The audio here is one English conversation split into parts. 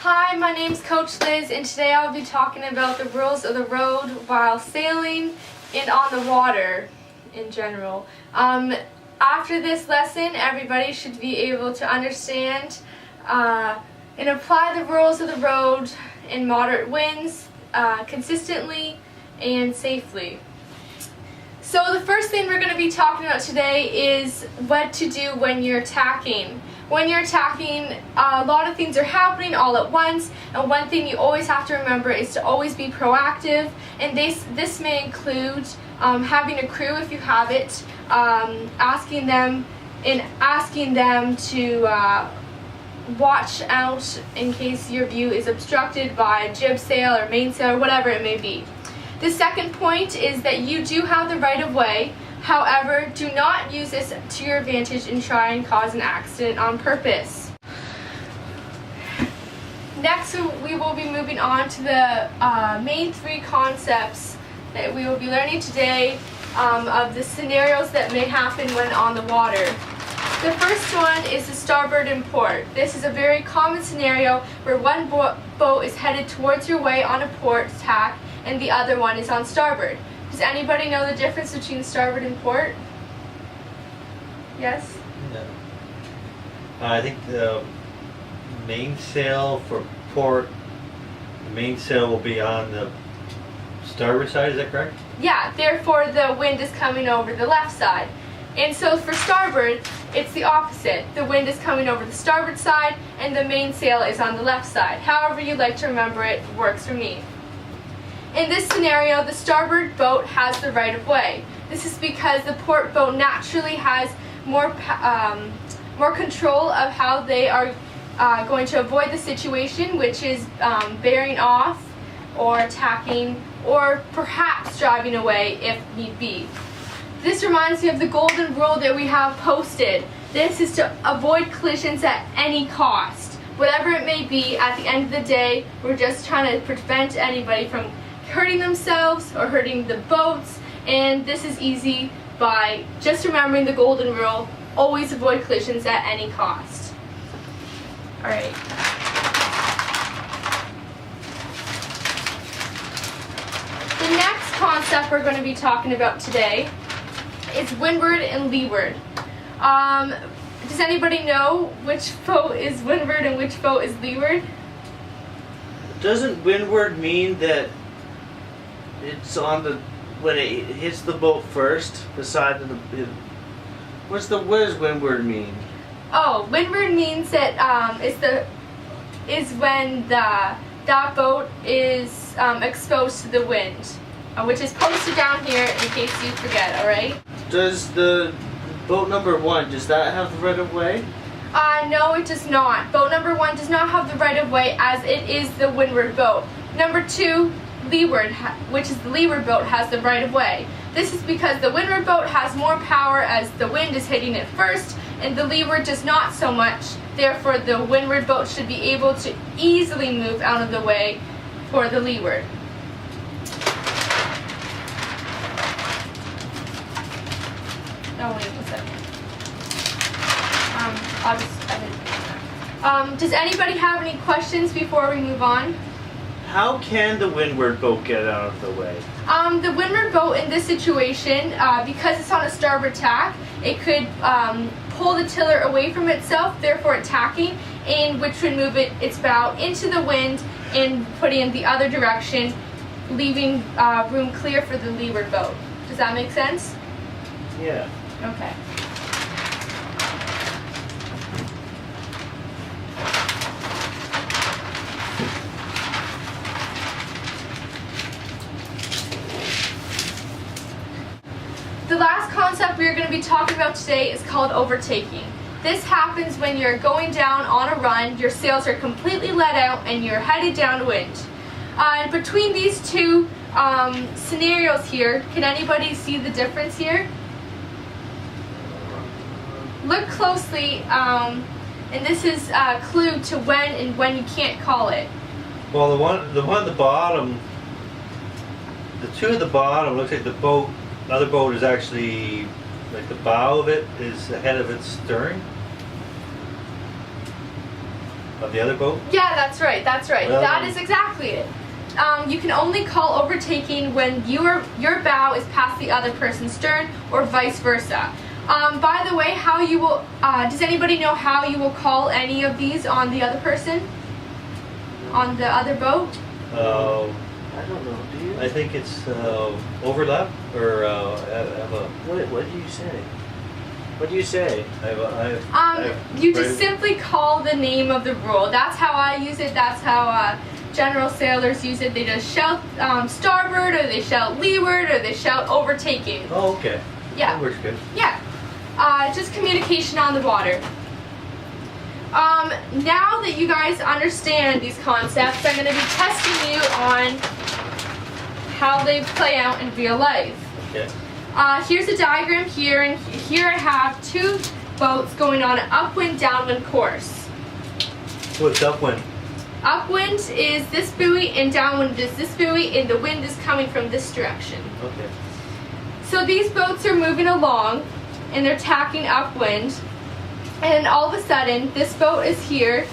Hi, my name's Coach Liz, and today I'll be talking about the rules of the road while sailing and on the water in general. After this lesson, everybody should be able to understand and apply the rules of the road in moderate winds consistently and safely. So the first thing we're going to be talking about today is what to do when you're tacking. When you're tacking, a lot of things are happening all at once, and one thing you always have to remember is to always be proactive, and this may include having a crew if you have it, asking them to watch out in case your view is obstructed by a jib sail or mainsail or whatever it may be. The second point is that you do have the right of way. However, do not use this to your advantage and try and cause an accident on purpose. Next, we will be moving on to the main three concepts that we will be learning today of the scenarios that may happen when on the water. The first one is the starboard and port. This is a very common scenario where one boat is headed towards your way on a port tack and the other one is on starboard. Does anybody know the difference between starboard and port? Yes? No. I think the mainsail for port, the mainsail will be on the starboard side, is that correct? Yeah, therefore the wind is coming over the left side. And so for starboard, it's the opposite. The wind is coming over the starboard side and the mainsail is on the left side. However you like to remember it works for me. In this scenario, the starboard boat has the right of way. This is because the port boat naturally has more control of how they are going to avoid the situation, which is bearing off or tacking or perhaps driving away if need be. This reminds me of the golden rule that we have posted. This is to avoid collisions at any cost. Whatever it may be, at the end of the day, we're just trying to prevent anybody from hurting themselves or hurting the boats, and this is easy by just remembering the golden rule: always avoid collisions at any cost. Alright. The next concept we're going to be talking about today is windward and leeward. Does anybody know which boat is windward and which boat is leeward? Doesn't windward mean that it's on the, when it hits the boat first, the side of the, what does windward mean? Oh, windward means that is when that boat is exposed to the wind, which is posted down here in case you forget. All right. Does the boat number 1, does that have the right of way? No, it does not. Boat number 1 does not have the right of way, as it is the windward boat. Number 2, leeward, which is the leeward boat, has the right of way. This is because the windward boat has more power as the wind is hitting it first, and the leeward does not so much. Therefore, the windward boat should be able to easily move out of the way for the leeward. Oh, wait a second. I'll just edit that. Does anybody have any questions before we move on? How can the windward boat get out of the way? The windward boat in this situation, because it's on a starboard tack, it could pull the tiller away from itself, therefore tacking, and which would move its bow into the wind and put it in the other direction, leaving room clear for the leeward boat. Does that make sense? Yeah. Okay. The last concept we are going to be talking about today is called overtaking. This happens when you're going down on a run, your sails are completely let out, and you're headed downwind. Between these two scenarios here, can anybody see the difference here? Look closely, and this is a clue to when and when you can't call it. Well, the one at the bottom, the two at the bottom, looks like the other boat is actually, like the bow of it is ahead of its stern. Of the other boat? Yeah, that's right. That's right. Well, That is exactly it. You can only call overtaking when your bow is past the other person's stern, or vice versa. By the way, how you will? Does anybody know how you will call any of these on the other person? On the other boat? I don't know. Do you? I think it's overlap or have a. What do you say? What do you say? You just simply call the name of the rule. That's how I use it. That's how general sailors use it. They just shout starboard, or they shout leeward, or they shout overtaking. Oh, okay. Yeah. That works good. Yeah. Just communication on the water. Now that you guys understand these concepts, I'm going to be testing you on how they play out in real life. Okay. Here's a diagram here, and here I have two boats going on an upwind, downwind course. What's upwind? Upwind is this buoy, and downwind is this buoy, and the wind is coming from this direction. Okay. So these boats are moving along, and they're tacking upwind, and all of a sudden, this boat is here,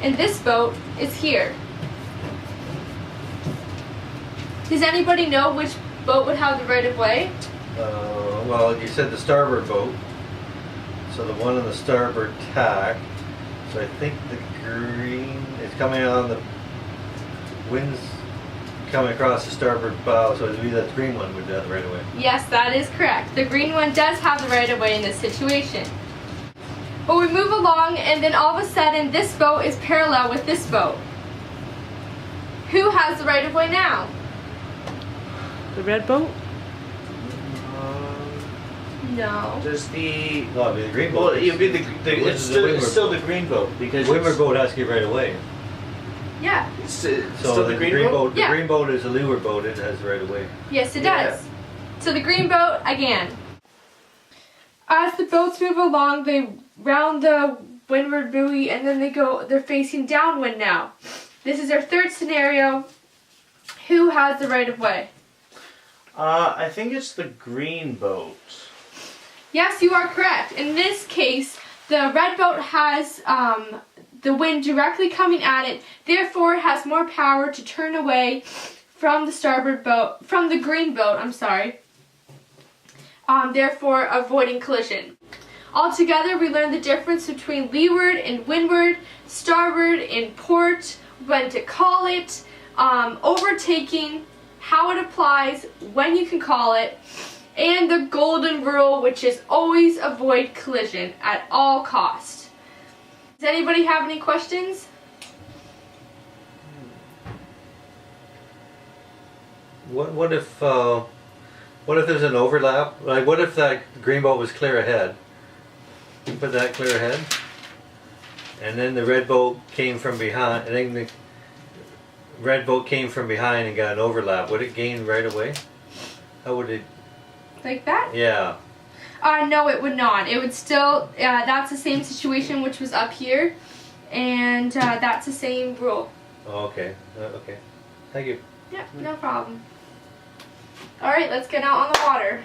and this boat is here. Does anybody know which boat would have the right of way? Well, you said the starboard boat, so the one on the starboard tack. So I think the green is coming on the wind's coming across the starboard bow, so it would be that green one would have the right of way. Yes, that is correct. The green one does have the right of way in this situation. But we move along, and then all of a sudden, this boat is parallel with this boat. Who has the right of way now? The red boat? No. Does the No, it'd be the green well, boat. it'd be the Which it's is the windward still the green boat because The windward it's, boat has to get right away. Yeah. it's So still the green boat. The Yeah. green boat is a leeward boat. It has the right of way. Yes, it Yeah. does. So the green boat again. As the boats move along, they round the windward buoy, and then they're facing downwind now. This is our third scenario. Who has the right of way? I think it's the green boat. Yes, you are correct. In this case, the red boat has the wind directly coming at it, therefore it has more power to turn away from the starboard boat, from the green boat, I'm sorry. Therefore avoiding collision. Altogether, we learned the difference between leeward and windward, starboard and port, when to call it, overtaking, how it applies, when you can call it, and the golden rule, which is always avoid collision at all costs. Does anybody have any questions? What if there's an overlap? Like, what if that green boat was clear ahead? You put that clear ahead, and then the red boat came from behind, and then the red boat came from behind and got an overlap. Would it gain right away? How would it? Like that? Yeah. No, it would not. It would still, that's the same situation which was up here, and that's the same rule. Oh, okay. Okay. Thank you. Yep, no problem. Alright, let's get out on the water.